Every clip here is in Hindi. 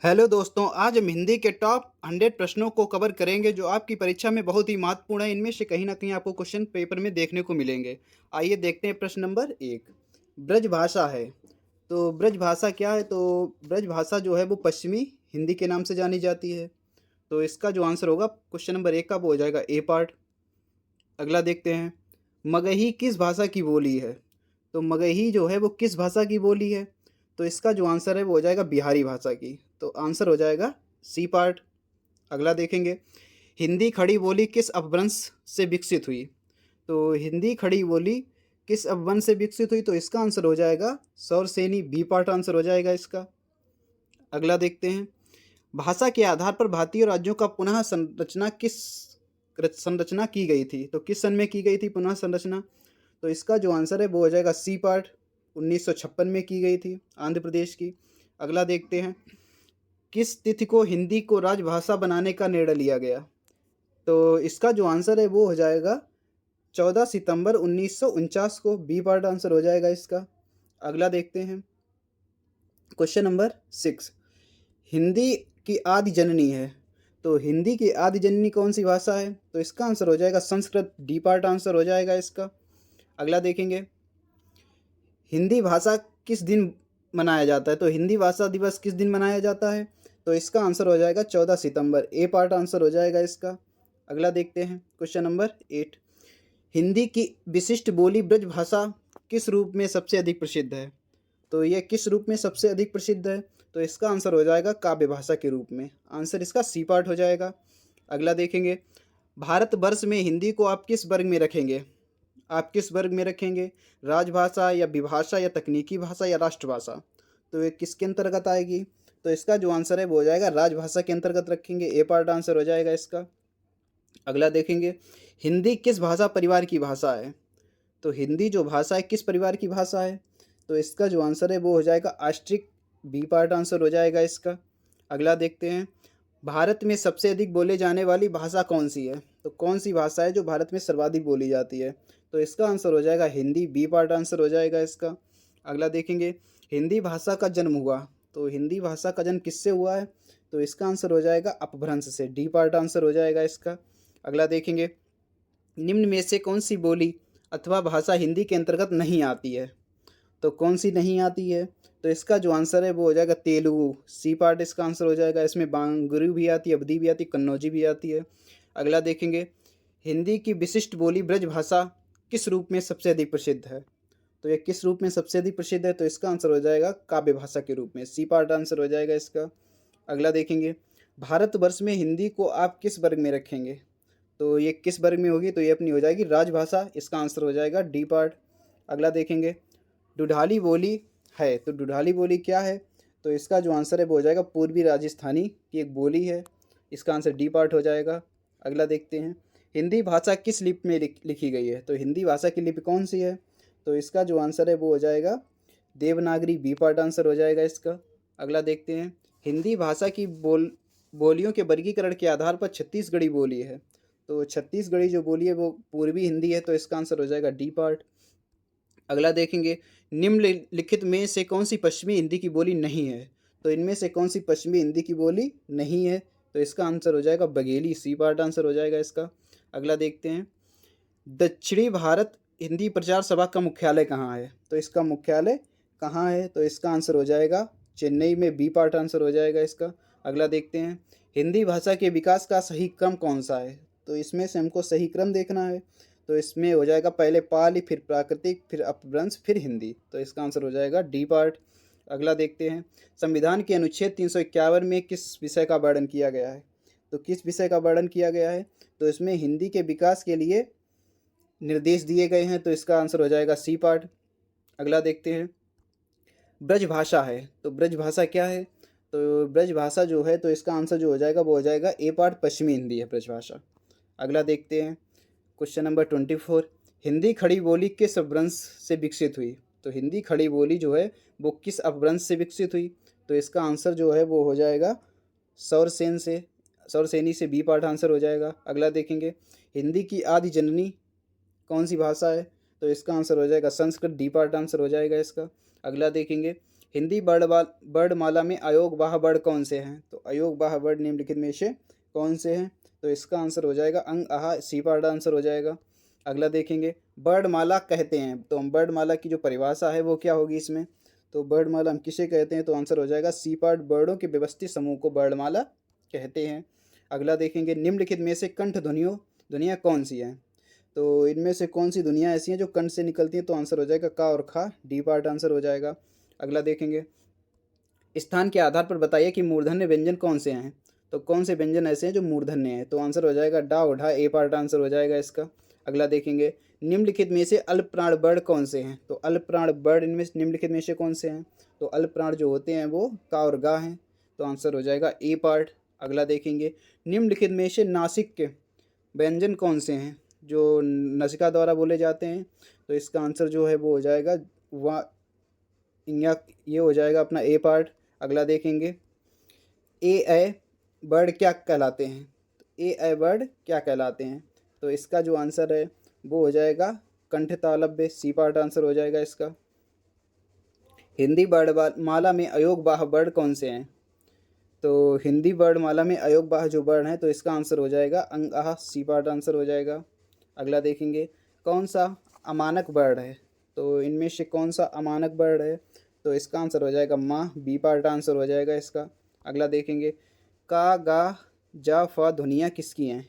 हेलो दोस्तों, आज हम हिंदी के टॉप 100 प्रश्नों को कवर करेंगे जो आपकी परीक्षा में बहुत ही महत्वपूर्ण है। इनमें से कहीं न कहीं आपको क्वेश्चन पेपर में देखने को मिलेंगे। आइए देखते हैं प्रश्न नंबर 1। ब्रज भाषा है, तो ब्रज भाषा क्या है? तो ब्रज भाषा जो है वो पश्चिमी हिंदी के नाम से जानी जाती है। तो इसका जो आंसर होगा क्वेश्चन नंबर 1 का वो हो जाएगा ए पार्ट। अगला देखते हैं, मगही किस भाषा की बोली है? तो मगही जो है वो किस भाषा की बोली है? तो इसका जो आंसर है वो हो जाएगा बिहारी भाषा की। तो आंसर हो जाएगा सी पार्ट। अगला देखेंगे, हिंदी खड़ी बोली किस अपभ्रंश से विकसित हुई? तो हिंदी खड़ी बोली किस अपभ्रंश से विकसित हुई? तो इसका आंसर हो जाएगा सौरसेनी, बी पार्ट आंसर हो जाएगा इसका। अगला देखते हैं, भाषा के आधार पर भारतीय राज्यों का पुनः संरचना की गई थी? तो किस सन में की गई थी पुनः संरचना? तो इसका जो आंसर है वो हो जाएगा सी पार्ट, 1956 में की गई थी आंध्र प्रदेश की। अगला देखते हैं, किस तिथि को हिंदी को राजभाषा बनाने का निर्णय लिया गया? तो इसका जो आंसर है वो हो जाएगा 14 सितंबर 1949 को, बी पार्ट आंसर हो जाएगा इसका। अगला देखते हैं, क्वेश्चन नंबर 6। हिंदी की आदि जननी है, तो हिंदी की आदि जननी कौन सी भाषा है? तो इसका आंसर हो जाएगा संस्कृत, डी पार्ट आंसर हो जाएगा इसका। अगला देखेंगे, हिंदी भाषा किस दिन मनाया जाता है? तो हिंदी भाषा दिवस किस दिन मनाया जाता है? तो इसका आंसर हो जाएगा 14 सितंबर, ए पार्ट आंसर हो जाएगा इसका। अगला देखते हैं, क्वेश्चन नंबर 8। हिंदी की विशिष्ट बोली ब्रज भाषा किस रूप में सबसे अधिक प्रसिद्ध है? तो ये किस रूप में सबसे अधिक प्रसिद्ध है? तो इसका आंसर हो जाएगा काव्य भाषा के रूप में। आंसर इसका सी पार्ट हो जाएगा। अगला देखेंगे, भारतवर्ष में हिंदी को आप किस वर्ग में रखेंगे? आप किस वर्ग में रखेंगे? राजभाषा या विभाषा या तकनीकी भाषा या राष्ट्रभाषा? तो ये किसके अंतर्गत आएगी? तो इसका जो आंसर है वो हो जाएगा राजभाषा के अंतर्गत रखेंगे, ए पार्ट आंसर हो जाएगा इसका। अगला देखेंगे, हिंदी किस भाषा परिवार की भाषा है? तो हिंदी जो भाषा है किस परिवार की भाषा है? तो इसका जो आंसर है वो हो जाएगा आस्ट्रिक, बी पार्ट आंसर हो जाएगा इसका। अगला देखते हैं, भारत में सबसे अधिक बोले जाने वाली भाषा कौन सी है? तो कौन सी भाषा है जो भारत में सर्वाधिक बोली जाती है? तो इसका आंसर हो जाएगा हिंदी, बी पार्ट आंसर हो जाएगा इसका। अगला देखेंगे, हिंदी भाषा का जन्म हुआ, तो हिंदी भाषा का जन्म किससे हुआ है? तो इसका आंसर हो जाएगा अपभ्रंश से, डी पार्ट आंसर हो जाएगा इसका। अगला देखेंगे, निम्न में से कौन सी बोली अथवा भाषा हिंदी के अंतर्गत नहीं आती है? तो कौन सी नहीं आती है? तो इसका जो आंसर है वो हो जाएगा तेलुगु, सी पार्ट इसका आंसर हो जाएगा। इसमें बांगुरु भी आती है, अवधी भी आती है, कन्नौजी भी आती है। अगला देखेंगे, हिंदी की विशिष्ट बोली ब्रज भाषा किस रूप में सबसे अधिक प्रसिद्ध है? तो ये किस रूप में सबसे अधिक प्रसिद्ध है? तो इसका आंसर हो जाएगा काव्य भाषा के रूप में, सी पार्ट आंसर हो जाएगा इसका। अगला देखेंगे, भारतवर्ष में हिंदी को आप किस वर्ग में रखेंगे? तो ये किस वर्ग में होगी? तो ये अपनी हो जाएगी राजभाषा, इसका आंसर हो जाएगा डी पार्ट। अगला देखेंगे, दुधाली बोली है, तो दुधाली बोली क्या है? तो इसका जो आंसर है वो हो जाएगा पूर्वी राजस्थानी की एक बोली है, इसका आंसर डी पार्ट हो जाएगा। अगला देखते हैं, हिंदी भाषा किस लिपि में लिखी गई है? तो हिंदी भाषा की लिपि कौन सी है? तो इसका जो आंसर है वो हो जाएगा देवनागरी, बी पार्ट आंसर हो जाएगा इसका। अगला देखते हैं, हिंदी भाषा की बोलियों के वर्गीकरण के आधार पर छत्तीसगढ़ी बोली है, तो छत्तीसगढ़ी जो बोली है वो पूर्वी हिंदी है, तो इसका आंसर हो जाएगा डी पार्ट। अगला देखेंगे, निम्नलिखित में से कौन सी पश्चिमी हिंदी की बोली नहीं है? तो इनमें से कौन सी पश्चिमी हिंदी की बोली नहीं है? तो इसका आंसर हो जाएगा बघेली, सी पार्ट आंसर हो जाएगा इसका। अगला देखते हैं, दक्षिणी भारत हिंदी प्रचार सभा का मुख्यालय कहाँ है? तो इसका मुख्यालय कहाँ है? तो इसका आंसर हो जाएगा चेन्नई में, बी पार्ट आंसर हो जाएगा इसका। अगला देखते हैं, हिंदी भाषा के विकास का सही क्रम कौन सा है? तो इसमें से हमको सही क्रम देखना है, तो इसमें हो जाएगा पहले पाली, फिर प्राकृतिक, फिर अपभ्रंश, फिर हिंदी, तो इसका आंसर हो जाएगा डी पार्ट। अगला देखते हैं, संविधान के अनुच्छेद 351 में किस विषय का वर्णन किया गया है? तो किस विषय का वर्णन किया गया है? तो इसमें हिंदी के विकास के लिए निर्देश दिए गए हैं, तो इसका आंसर हो जाएगा सी पार्ट। अगला देखते हैं, ब्रज भाषा है, तो ब्रज भाषा क्या है? तो ब्रज भाषा जो है, तो इसका आंसर जो हो जाएगा वो हो जाएगा ए पार्ट, पश्चिमी हिंदी है ब्रज भाषा। अगला देखते हैं, क्वेश्चन नंबर 24। हिंदी खड़ी बोली किस अपभ्रंश से विकसित हुई? तो हिंदी खड़ी बोली जो है वो किस अपभ्रंश से विकसित हुई? तो इसका आंसर जो है वो हो जाएगा सौरसेन से, सौरसेनी से, बी पार्ट आंसर हो जाएगा। अगला देखेंगे, हिंदी की आदि जननी कौन सी भाषा है? तो इसका आंसर हो जाएगा संस्कृत, डी पार्ट आंसर हो जाएगा इसका। अगला देखेंगे, हिंदी वर्णमाला में अयोगवाह वर्ण कौन से हैं? तो अयोगवाह वर्ण निम्नलिखित में से कौन से हैं? तो इसका आंसर हो जाएगा अंग, आहा, सी पार्ट आंसर हो जाएगा। अगला देखेंगे, वर्णमाला कहते हैं, तो हम वर्णमाला की जो परिभाषा है वो क्या होगी इसमें? तो वर्णमाला हम किसे कहते हैं? तो आंसर हो जाएगा सी पार्ट, वर्णों के व्यवस्थित समूह को वर्णमाला कहते हैं। अगला देखेंगे, निम्नलिखित में से कंठ ध्वनियाँ कौन सी हैं? तो इनमें से कौन सी ध्वनियाँ ऐसी हैं जो कंठ से निकलती हैं? तो आंसर हो जाएगा का और खा, डी पार्ट आंसर हो जाएगा। अगला देखेंगे, स्थान के आधार पर बताइए कि मूर्धन्य व्यंजन कौन से हैं? तो कौन से व्यंजन ऐसे हैं जो मूर्धन्य हैं? तो आंसर हो जाएगा डा और ढा, ए पार्ट आंसर हो जाएगा इसका। अगला देखेंगे, निम्नलिखित में से अल्प प्राण वर्ण कौन से हैं? तो अल्प प्राण वर्ण इनमें निम्नलिखित में से कौन से हैं? तो अल्प प्राण जो होते हैं वो का और गा हैं, तो आंसर हो जाएगा ए पार्ट। अगला देखेंगे, निम्नलिखित में से नासिक के व्यंजन कौन से हैं जो नसिका द्वारा बोले जाते हैं? तो इसका आंसर जो है वो हो जाएगा ये हो जाएगा अपना ए पार्ट। अगला देखेंगे, ए वर्ड क्या कहलाते हैं? तो ए वर्ड क्या कहलाते हैं? तो इसका जो आंसर है वो हो जाएगा कंठ तालव्य, सी पार्ट आंसर हो जाएगा इसका। हिंदी वर्णमाला में अयोगवाह वर्ण कौन से हैं? तो हिंदी वर्णमाला में अयोगवाह जो वर्ण है तो इसका आंसर हो जाएगा अंग, आह, सी पार्ट आंसर हो जाएगा। अगला देखेंगे, कौन सा अमानक वर्ण है? तो इनमें से कौन सा अमानक वर्ण है? तो इसका आंसर हो जाएगा माँ, बी पार्ट आंसर हो जाएगा इसका। अगला देखेंगे, का, गा, जा, फा ध्वनियाँ किसकी हैं?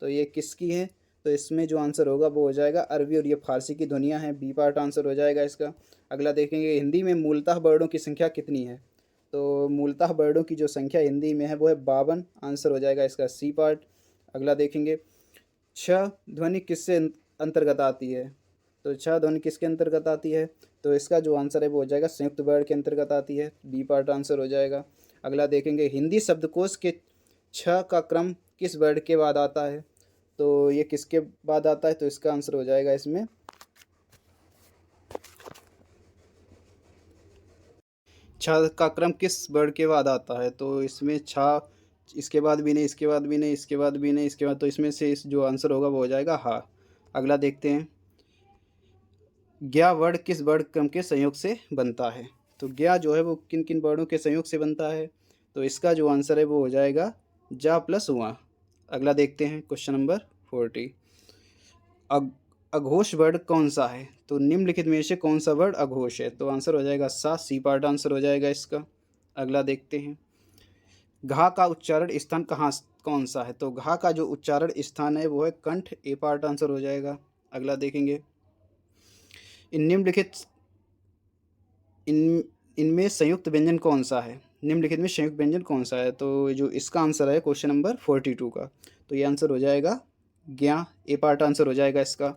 तो ये किसकी है? तो इसमें जो आंसर होगा वो हो जाएगा अरबी और ये फारसी की ध्वनियाँ हैं, बी पार्ट आंसर हो जाएगा इसका। अगला देखेंगे, हिंदी में मूलतः वर्णों की संख्या कितनी है? तो मूलतः वर्णों की जो संख्या हिंदी में है वो है 52, आंसर हो जाएगा इसका सी पार्ट। अगला देखेंगे, छ ध्वनि किससे अंतर्गत आती है? तो छ ध्वनि किसके अंतर्गत आती है? तो इसका जो आंसर है वो हो जाएगा संयुक्त वर्ण के अंतर्गत आती है, बी पार्ट आंसर हो जाएगा। अगला देखेंगे, हिंदी शब्दकोश के छ का क्रम किस वर्ण के बाद आता है? तो ये किसके बाद आता है? तो इसका आंसर हो जाएगा इसमें छ का क्रम किस वर्ण के बाद आता है? तो इसमें छ इसके बाद भी नहीं, इसके बाद भी नहीं, इसके बाद भी नहीं, इसके बाद, तो इसमें से इस जो आंसर होगा वो हो जाएगा हा। अगला देखते हैं, ज्ञा वर्ण किस वर्ण क्रम के संयोग से बनता है? तो ज्ञा जो है वो किन किन वर्णों के संयोग से बनता है? तो इसका जो आंसर है वो हो जाएगा जा प्लस वा। अगला देखते हैं क्वेश्चन नंबर 40, अघोष वर्ण कौन सा है? तो निम्नलिखित में से कौन सा वर्ण अघोष है? तो आंसर हो जाएगा सा, सी पार्ट आंसर हो जाएगा इसका। अगला देखते हैं, घा का उच्चारण स्थान कौन सा है? तो घा का जो उच्चारण स्थान है वो है कंठ, ए पार्ट आंसर हो जाएगा। अगला देखेंगे, इनमें संयुक्त व्यंजन कौन सा है? निम्नलिखित में संयुक्त व्यंजन कौन सा है? तो जो इसका आंसर है क्वेश्चन नंबर 42 का, तो ये आंसर हो जाएगा ज्ञा, ए पार्ट आंसर हो जाएगा इसका।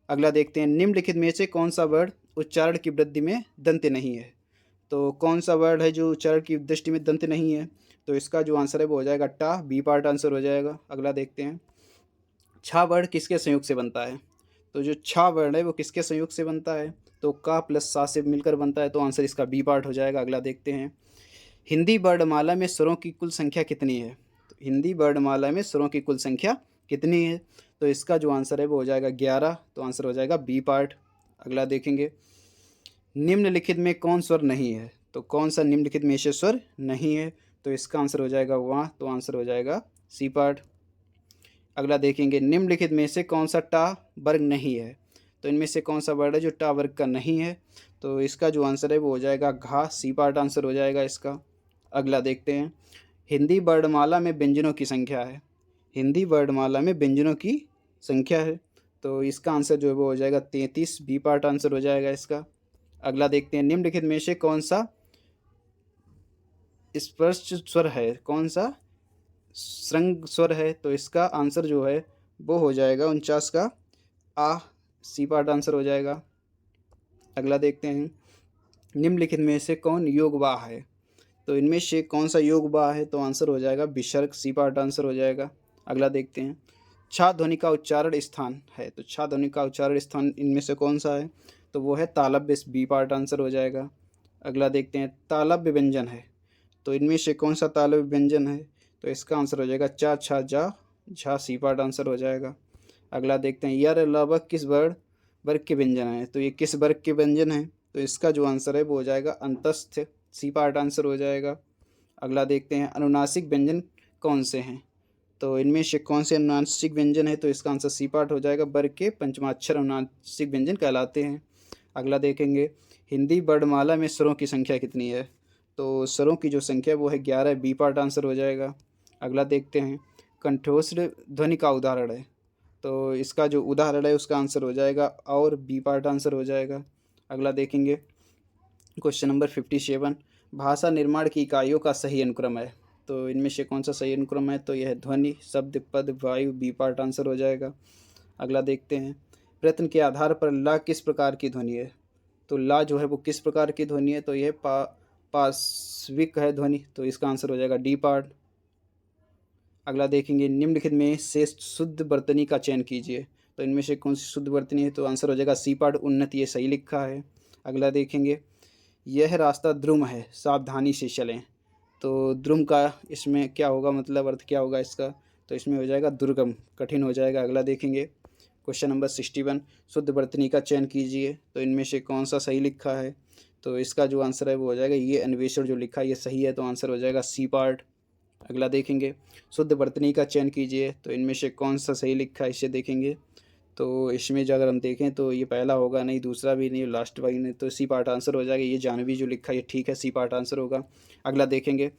अगला देखते हैं, निम्नलिखित में से कौन सा वर्ण उच्चारण की वृद्धि में दंत नहीं है? तो कौन सा वर्ण है जो उच्चारण की दृष्टि में दंत नहीं है? तो इसका जो आंसर है वो हो जाएगा टा, बी पार्ट आंसर हो जाएगा। अगला देखते हैं, छा वर्ण किसके संयोग से बनता है? तो जो छा वर्ण है वो किसके संयोग से बनता है? तो का प्लस सा से मिलकर बनता है, तो आंसर इसका बी पार्ट हो जाएगा। अगला देखते हैं, हिंदी वर्णमाला में स्वरों की कुल संख्या कितनी है? तो हिंदी वर्णमाला में स्वरों की कुल संख्या कितनी है? तो इसका जो आंसर है वो हो जाएगा 11, तो आंसर हो जाएगा बी पार्ट। अगला देखेंगे, निम्नलिखित में कौन स्वर नहीं है? तो कौन सा निम्नलिखित में से स्वर नहीं है? तो इसका आंसर हो जाएगा वहाँ, तो आंसर हो जाएगा सी पार्ट। अगला देखेंगे, निम्नलिखित में से कौन सा टा वर्ग नहीं है? तो इनमें से कौन सा वर्ड है जो टा वर्ग का नहीं है? तो इसका जो आंसर है वो हो जाएगा घा, सी पार्ट आंसर हो जाएगा इसका। अगला देखते हैं, हिंदी वर्णमाला में व्यंजनों की संख्या है। हिंदी वर्णमाला में व्यंजनों की संख्या है, तो इसका आंसर जो है वो हो जाएगा 33, बी पार्ट आंसर हो जाएगा इसका। अगला देखते हैं, निम्नलिखित में से कौन सा स्पर्श स्वर है? कौन सा श्रृंग स्वर है? तो इसका आंसर जो है वो हो जाएगा 49 का आ, सी पार्ट आंसर हो जाएगा। अगला देखते हैं, निम्नलिखित में से कौन योगवाह है? तो इनमें से कौन सा योगवाह है? तो आंसर हो जाएगा विसर्ग, सी पार्ट आंसर हो जाएगा। अगला देखते हैं, छा ध्वनि का उच्चारण स्थान है। तो छा ध्वनि का उच्चारण स्थान इनमें से कौन सा है? तो वो है तालव्य, बी पार्ट आंसर हो जाएगा। अगला देखते हैं, तालव्य व्यंजन है। तो इनमें से कौन सा तालव्य व्यंजन है? तो इसका आंसर हो जाएगा चा, छा, जा, झा, सी पार्ट आंसर हो जाएगा। अगला देखते हैं, यर, लव किस वर्ग के व्यंजन है? तो ये किस वर्ग के व्यंजन है? तो इसका जो आंसर है वो हो जाएगा अंतस्थ, सी पार्ट आंसर हो जाएगा। अगला देखते हैं अनुनासिक व्यंजन कौन से हैं, तो इनमें से कौन से अनुनासिक व्यंजन है, तो इसका आंसर सी पार्ट हो जाएगा। वर्ग के पंचमाक्षर अनुनासिक व्यंजन कहलाते हैं। अगला देखेंगे हिंदी वर्णमाला में स्वरों की संख्या कितनी है, तो स्वरों की जो संख्या है वो है 11, बी पार्ट आंसर हो जाएगा। अगला देखते हैं कंठोस्त्र ध्वनि का उदाहरण है, तो इसका जो उदाहरण है उसका आंसर हो जाएगा और, बी पार्ट आंसर हो जाएगा। अगला देखेंगे क्वेश्चन नंबर 57, भाषा निर्माण की इकाइयों का सही अनुक्रम है, तो इनमें से कौन सा सही अनुक्रम है, तो यह है ध्वनि, शब्द, पद, वायु, बी पार्ट आंसर हो जाएगा। अगला देखते हैं प्रश्न के आधार पर ला किस प्रकार की ध्वनि है, तो ला जो है वो किस प्रकार की ध्वनि है, तो यह पार्श्विक है ध्वनि, तो इसका आंसर हो जाएगा डी पार्ट। अगला देखेंगे निम्नलिखित में से शुद्ध वर्तनी का चयन कीजिए, तो इनमें से कौन सी शुद्ध वर्तनी है, तो आंसर हो जाएगा सी पार्ट उन्नति, ये सही लिखा है। अगला देखेंगे यह रास्ता द्रुम है, सावधानी से चलें, तो द्रुम का इसमें क्या होगा, मतलब अर्थ क्या होगा इसका, तो इसमें हो जाएगा दुर्गम, कठिन हो जाएगा। अगला देखेंगे क्वेश्चन नंबर 61, शुद्ध वर्तनी का चयन कीजिए, तो इनमें से कौन सा सही लिखा है, तो इसका जो आंसर है वो हो जाएगा ये अन्वेषण जो लिखा है ये सही है, तो आंसर हो जाएगा सी पार्ट। अगला देखेंगे शुद्ध वर्तनी का चयन कीजिए, तो इनमें से कौन सा सही लिखा है इसे देखेंगे, तो इसमें जो अगर हम देखें तो ये पहला होगा नहीं, दूसरा भी नहीं, लास्ट वाली नहीं, तो सी पार्ट आंसर हो जाएगा। ये जानवी जो लिखा है ये ठीक है, सी पार्ट आंसर होगा। अगला देखेंगे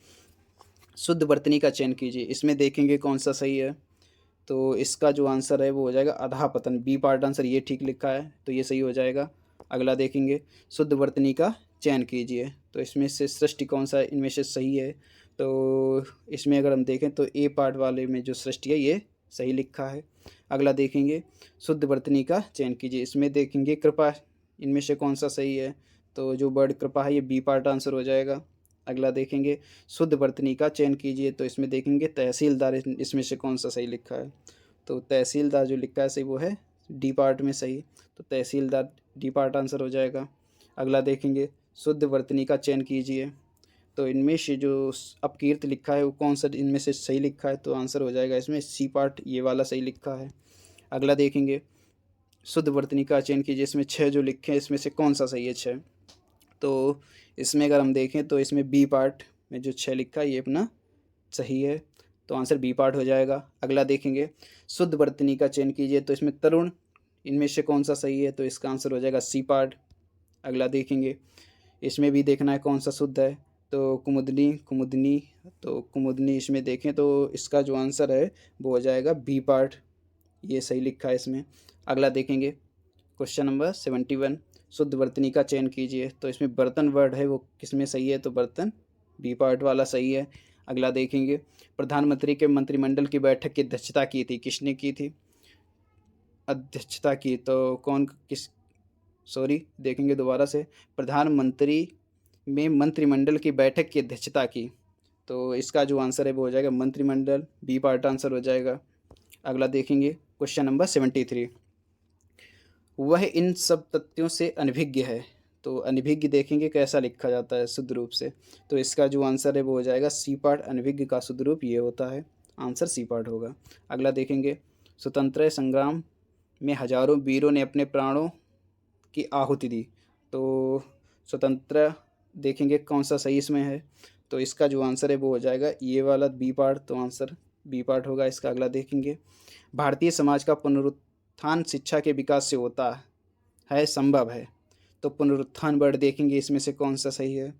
शुद्ध वर्तनी का चयन कीजिए, इसमें देखेंगे कौन सा सही है, तो इसका जो आंसर है वो हो जाएगा अधापतन, बी पार्ट आंसर ये ठीक लिखा है, तो ये सही हो जाएगा। अगला देखेंगे शुद्ध वर्तनी का चयन कीजिए, तो इसमें से सृष्टि कौन सा इनमें से सही है, तो इसमें अगर हम देखें तो ए पार्ट वाले में जो सृष्टि है ये सही लिखा है। अगला देखेंगे शुद्ध वर्तनी का चयन कीजिए, इसमें देखेंगे कृपा, इनमें से कौन सा सही है, तो जो वर्ड कृपा है ये बी पार्ट आंसर हो जाएगा। अगला देखेंगे शुद्ध वर्तनी का चयन कीजिए, तो इसमें देखेंगे तहसीलदार, इसमें से कौन सा सही लिखा है, तो तहसीलदार जो लिखा है सही वो है डी पार्ट में सही, तो तहसीलदार डी पार्ट आंसर हो जाएगा। अगला देखेंगे शुद्ध वर्तनी का चयन कीजिए, तो इनमें से जो अपकीर्त लिखा है वो कौन सा इनमें से सही लिखा है, तो आंसर हो जाएगा इसमें सी पार्ट ये वाला सही लिखा है। अगला देखेंगे शुद्ध वर्तनी का चयन कीजिए, इसमें 6 जो लिखे हैं इसमें से कौन सा सही है 6, तो इसमें अगर हम देखें तो इसमें बी पार्ट में जो 6 लिखा है ये अपना सही है, तो आंसर बी पार्ट हो जाएगा। अगला देखेंगे शुद्ध वर्तनी का चयन कीजिए, तो इसमें तरुण इनमें से कौन सा सही है, तो इसका आंसर हो जाएगा सी पार्ट। अगला देखेंगे इसमें भी देखना है कौन सा शुद्ध है, तो कुमुदनी कुमुदनी, तो कुमुदनी इसमें देखें तो इसका जो आंसर है वो हो जाएगा बी पार्ट, ये सही लिखा है इसमें। अगला देखेंगे क्वेश्चन नंबर 71, शुद्ध वर्तनी का चयन कीजिए, तो इसमें बर्तन वर्ड है वो किसमें सही है, तो बर्तन बी पार्ट वाला सही है। अगला देखेंगे प्रधानमंत्री के मंत्रिमंडल की बैठक की अध्यक्षता की थी, किसने की थी अध्यक्षता की, तो कौन किस सॉरी देखेंगे दोबारा से, प्रधानमंत्री में मंत्रिमंडल की बैठक की अध्यक्षता की, तो इसका जो आंसर है वो हो जाएगा मंत्रिमंडल, बी पार्ट आंसर हो जाएगा। अगला देखेंगे क्वेश्चन नंबर 73, वह इन सब तथ्यों से अनभिज्ञ है, तो अनभिज्ञ देखेंगे कैसा लिखा जाता है शुद्ध रूप से, तो इसका जो आंसर है वो हो जाएगा सी पार्ट, अनभिज्ञ का शुद्ध रूप ये होता है, आंसर सी पार्ट होगा। अगला देखेंगे स्वतंत्रता संग्राम में हजारों वीरों ने अपने प्राणों की आहुति दी, तो स्वतंत्र देखेंगे कौन सा सही इसमें है, तो इसका जो आंसर है वो हो जाएगा ये वाला बी पार्ट, तो आंसर बी पार्ट होगा इसका। अगला देखेंगे भारतीय समाज का पुनरुत्थान शिक्षा के विकास से होता है संभव है, तो पुनरुत्थान वर्ड देखेंगे इसमें से कौन सा सही है,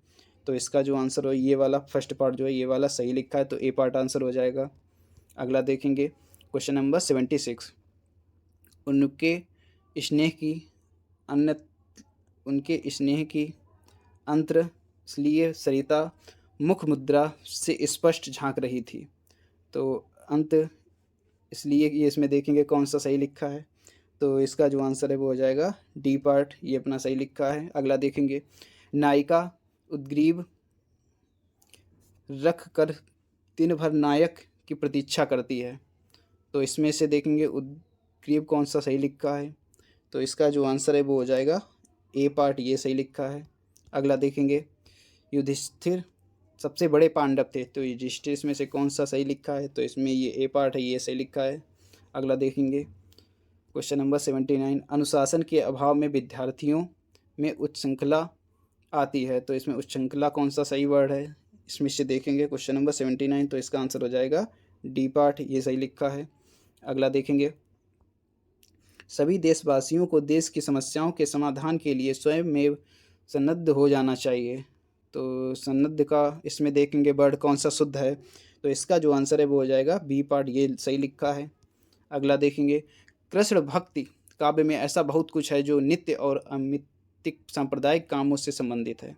तो इसका जो आंसर हो ये वाला फर्स्ट पार्ट जो है ये वाला सही लिखा है, तो ए पार्ट आंसर हो जाएगा। अगला देखेंगे क्वेश्चन नंबर 76, उनके स्नेह की अन्य उनके स्नेह की अंतर इसलिए सरिता मुख मुद्रा से स्पष्ट झांक रही थी, तो अंत इसलिए ये इसमें देखेंगे कौन सा सही लिखा है, तो इसका जो आंसर है वो हो जाएगा डी पार्ट, ये अपना सही लिखा है। अगला देखेंगे नायिका उद्ग्रीव रख कर दिन भर नायक की प्रतीक्षा करती है, तो इसमें से देखेंगे उद्ग्रीव कौन सा सही लिखा है, तो इसका जो आंसर है वो हो जाएगा ए पार्ट, ये सही लिखा है। अगला देखेंगे युधिष्ठिर सबसे बड़े पांडव थे, तो युधिष्ठिर इसमें से कौन सा सही लिखा है, तो इसमें ये ए पार्ट है, ये सही लिखा है। अगला देखेंगे क्वेश्चन नंबर 79, अनुशासन के अभाव में विद्यार्थियों में उच्छृंखला आती है, तो इसमें उच्छृंखला कौन सा सही वर्ड है, इसमें से देखेंगे क्वेश्चन नंबर 79, तो इसका आंसर हो जाएगा डी पार्ट, ये सही लिखा है। अगला देखेंगे, सभी देशवासियों को देश की समस्याओं के समाधान के लिए स्वयं में सन्नद्ध हो जाना चाहिए, तो सन्नद्ध का इसमें देखेंगे वर्ड कौन सा शुद्ध है, तो इसका जो आंसर है वो हो जाएगा बी पार्ट, ये सही लिखा है। अगला देखेंगे, कृष्ण भक्ति काव्य में ऐसा बहुत कुछ है जो नित्य और अमितिक सांप्रदायिक कामों से संबंधित है,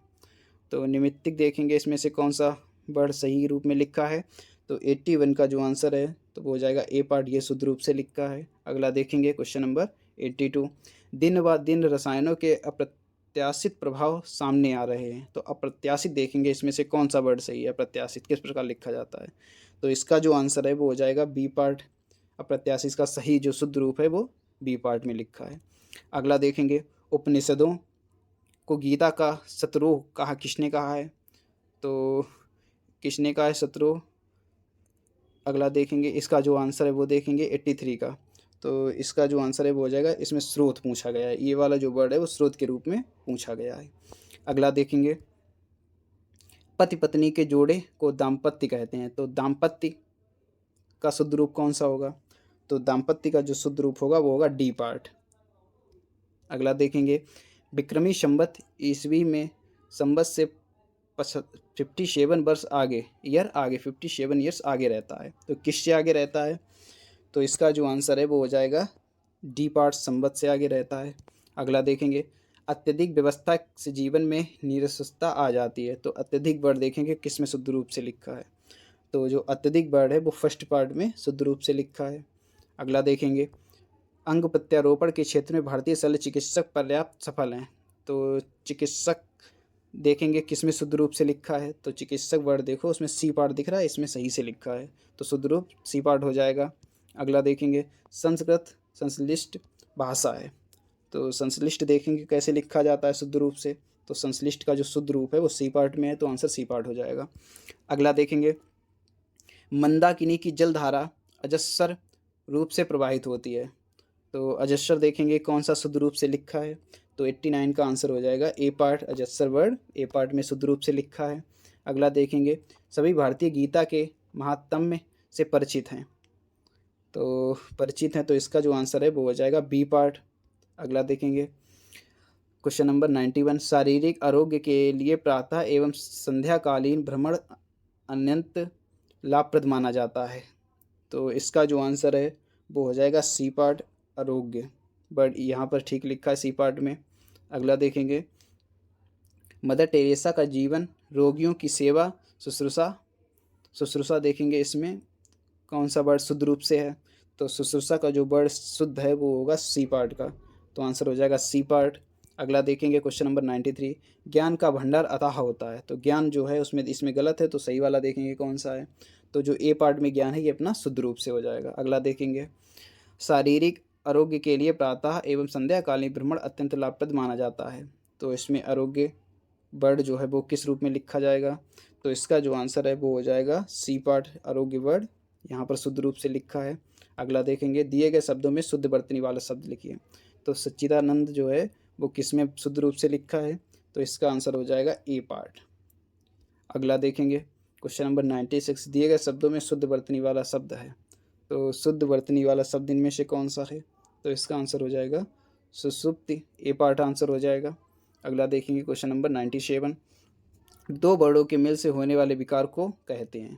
तो निमित्तिक देखेंगे इसमें से कौन सा वर्ड सही रूप में लिखा है, तो 81 का जो आंसर है तो वो हो जाएगा ए पार्ट, ये शुद्ध रूप से लिखा है। अगला देखेंगे क्वेश्चन नंबर 82, दिन ब दिन रसायनों के अप्रत्याशित प्रभाव सामने आ रहे हैं, तो अप्रत्याशित देखेंगे इसमें से कौन सा वर्ड सही है, अप्रत्याशित किस प्रकार लिखा जाता है, तो इसका जो आंसर है वो हो जाएगा बी पार्ट, अप्रत्याशित का सही जो शुद्ध रूप है वो बी पार्ट में लिखा है। अगला देखेंगे, उपनिषदों को गीता का शत्रुह कहा किसने कहा है, तो किसने कहा है शत्रुह। अगला देखेंगे, इसका जो आंसर है वो देखेंगे 83 का, तो इसका जो आंसर है वो हो जाएगा, इसमें स्रोत पूछा गया है, ये वाला जो वर्ड है वो स्रोत के रूप में पूछा गया है। अगला देखेंगे, पति पत्नी के जोड़े को दाम्पत्य कहते हैं, तो दाम्पत्य का शुद्ध रूप कौन सा होगा, तो दाम्पत्य का जो शुद्ध रूप होगा वो होगा डी पार्ट। अगला देखेंगे, विक्रमी संवत ईस्वी में संवत से 57 वर्ष आगे, ईयर आगे 57 ईयर्स आगे रहता है, तो किससे आगे रहता है, तो इसका जो आंसर है वो हो जाएगा डी पार्ट, संवत से आगे रहता है। अगला देखेंगे, अत्यधिक व्यवस्था से जीवन में निरसता आ जाती है, तो अत्यधिक वर्ड देखेंगे किस में शुद्ध रूप से लिखा है, तो जो अत्यधिक वर्ड है वो फर्स्ट पार्ट में शुद्ध रूप से लिखा है। अगला देखेंगे, अंग प्रत्यारोपण के क्षेत्र में भारतीय शल्य चिकित्सक पर्याप्त सफल हैं, तो चिकित्सक देखेंगे किस में शुद्ध रूप से लिखा है, तो चिकित्सक वर्ड देखो उसमें सी पार्ट दिख रहा है, इसमें सही से लिखा है, तो शुद्ध रूप सी पार्ट हो जाएगा। अगला देखेंगे, संस्कृत संश्लिष्ट भाषा है, तो संश्लिष्ट देखेंगे कैसे लिखा जाता है शुद्ध रूप से, तो संश्लिष्ट का जो शुद्ध रूप है वो सी पार्ट में है, तो आंसर सी पार्ट हो जाएगा। अगला देखेंगे, मंदाकिनी की जलधारा अजस्र रूप से प्रवाहित होती है, तो अजस्र देखेंगे कौन सा शुद्ध रूप से लिखा है, तो 89 का आंसर हो जाएगा ए पार्ट, अजस्र वर्ड ए पार्ट में शुद्ध रूप से लिखा है। अगला देखेंगे, सभी भारतीय गीता के महात्म्य से परिचित हैं, तो परिचित हैं, तो इसका जो आंसर है वो हो जाएगा बी पार्ट। अगला देखेंगे, क्वेश्चन नंबर 91, शारीरिक आरोग्य के लिए प्रातः एवं संध्याकालीन भ्रमण अत्यंत लाभप्रद माना जाता है, तो इसका जो आंसर है वो हो जाएगा सी पार्ट, आरोग्य, बट यहाँ पर ठीक लिखा है सी पार्ट में। अगला देखेंगे, मदर टेरेसा का जीवन रोगियों की सेवा शुश्रूषा देखेंगे इसमें कौन सा वर्ड शुद्ध रूप से है, तो शुश्रूषा का जो वर्ड शुद्ध है वो होगा सी पार्ट का, तो आंसर हो जाएगा सी पार्ट। अगला देखेंगे, क्वेश्चन नंबर 93, ज्ञान का भंडार अथाह होता है, तो ज्ञान जो है उसमें इसमें गलत है, तो सही वाला देखेंगे कौन सा है, तो जो ए पार्ट में ज्ञान है ये अपना शुद्ध रूप से हो जाएगा। अगला देखेंगे, शारीरिक आरोग्य के लिए प्रातः एवं संध्याकालीन भ्रमण अत्यंत लाभप्रद माना जाता है, तो इसमें आरोग्य वर्ड जो है वो किस रूप में लिखा जाएगा, तो इसका जो आंसर है वो हो जाएगा सी पार्ट, आरोग्य वर्ड यहाँ पर शुद्ध रूप से लिखा है। अगला देखेंगे, दिए गए शब्दों में शुद्ध वर्तनी वाला शब्द लिखिए, तो सच्चिदानंद जो है वो किस में शुद्ध रूप से लिखा है, तो इसका आंसर हो जाएगा ए पार्ट। अगला देखेंगे, क्वेश्चन नंबर 96, दिए गए शब्दों में शुद्ध वर्तनी वाला शब्द है, तो शुद्ध वर्तनी वाला शब्द इनमें से कौन सा है, तो इसका आंसर हो जाएगा सुषुप्ति, ए पार्ट आंसर हो जाएगा। अगला देखेंगे, क्वेश्चन नंबर 97, दो वर्णों के मेल से होने वाले विकार को कहते हैं,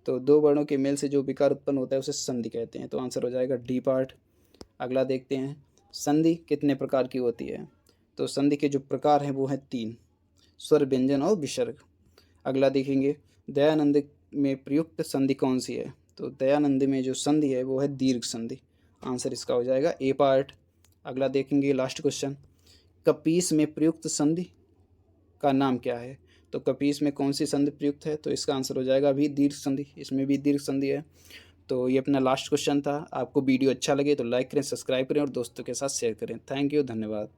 तो दो वर्णों के मेल से जो विकार उत्पन्न होता है उसे संधि कहते हैं, तो आंसर हो जाएगा डी पार्ट। अगला देखते हैं, संधि कितने प्रकार की होती है, तो संधि के जो प्रकार हैं वो हैं 3, स्वर व्यंजन और विसर्ग। अगला देखेंगे, दयानंद में प्रयुक्त संधि कौन सी है, तो दयानंद में जो संधि है वो है दीर्घ संधि, आंसर इसका हो जाएगा ए पार्ट। अगला देखेंगे, लास्ट क्वेश्चन, कपीस में प्रयुक्त संधि का नाम क्या है, तो कपीस में कौन सी संधि प्रयुक्त है, तो इसका आंसर हो जाएगा भी दीर्घ संधि, इसमें भी दीर्घ संधि है। तो ये अपना लास्ट क्वेश्चन था। आपको वीडियो अच्छा लगे तो लाइक करें, सब्सक्राइब करें और दोस्तों के साथ शेयर करें। थैंक यू, धन्यवाद।